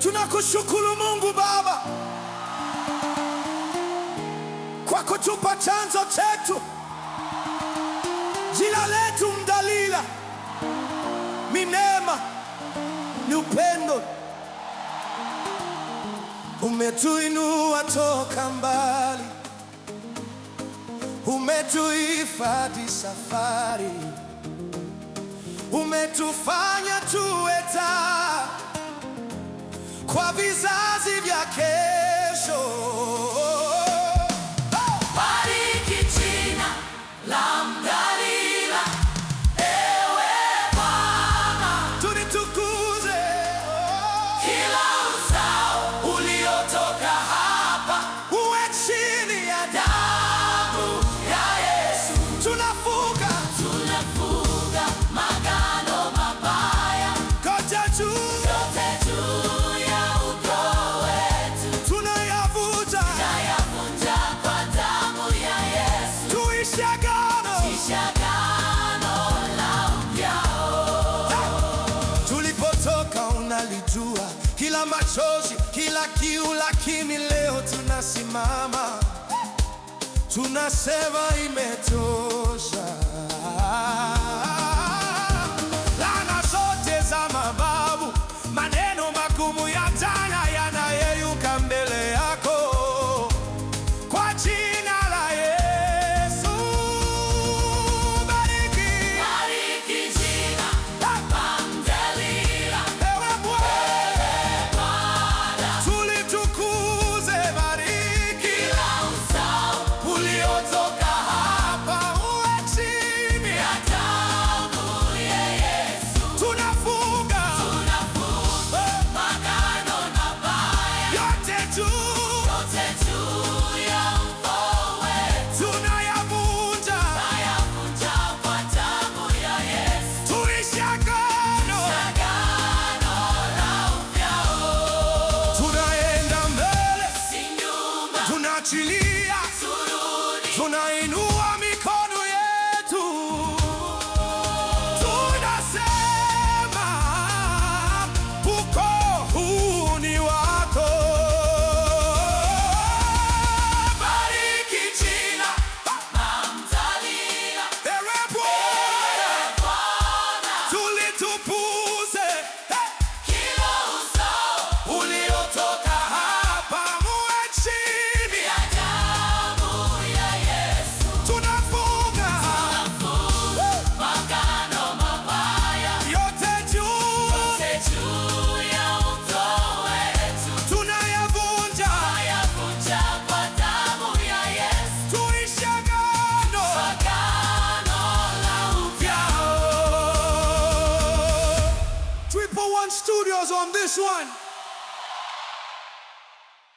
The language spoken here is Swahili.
Tunakushukuru Mungu Baba kwa kutupa chanzo chetu, jina letu Mdalila. Ni neema, ni upendo. Umetuinua toka mbali, umetuhifadhi safari, umetufanya tuwe taa kwa vizazi vya kesho. Bariki jina la Mdalila, ewe Bwana. Tulitukuze Kila uzao uliotoka hapa uwe chini ya damu ya Yesu. tunafuga Tunafuga magano mabaya yote juu ya ukoo wetu. tunayavuta Tunayavunja kwa damu ya Yesu. tuishi agano. Tuishi agano la upyao. Tulipotoka unalijua, kila machozi, kila kiu, lakini leo tunasimama, tunasema imetosha. Laana zote za mababu, maneno magumu ya jana yanayeyuka mbele yako kwa jina la Yesu. Bariki Bariki jina la Mdalila, ewe Bwana, tulitukuze. Bariki kila uzao uliotoka hapa uwe chini ya damu ya Yesu. tunafuga Magano mabaya yote juu ya ukoo wetu. tunayavunja Tunayavunja kwa damu ya Yesu. tuishi agano. Agano la upyao. Tunaenda mbele, Si nyuma, tunaachilia, turudi. tunainua mikono yetu, tunasema ukoo huu ni wako. Bariki jina la Mdalila, Ewe Bwana, tulitukuze. kila uzao Uliotoka hapa muwe chini ya damu ya Yesu. tunafunga Magano mabaya yote juu juu ya ukoo wetu. tunayavunja Tunayavunja kwa damu ya Yesu. tuishi agano. Agano la upyao. Triple One Studios on this one.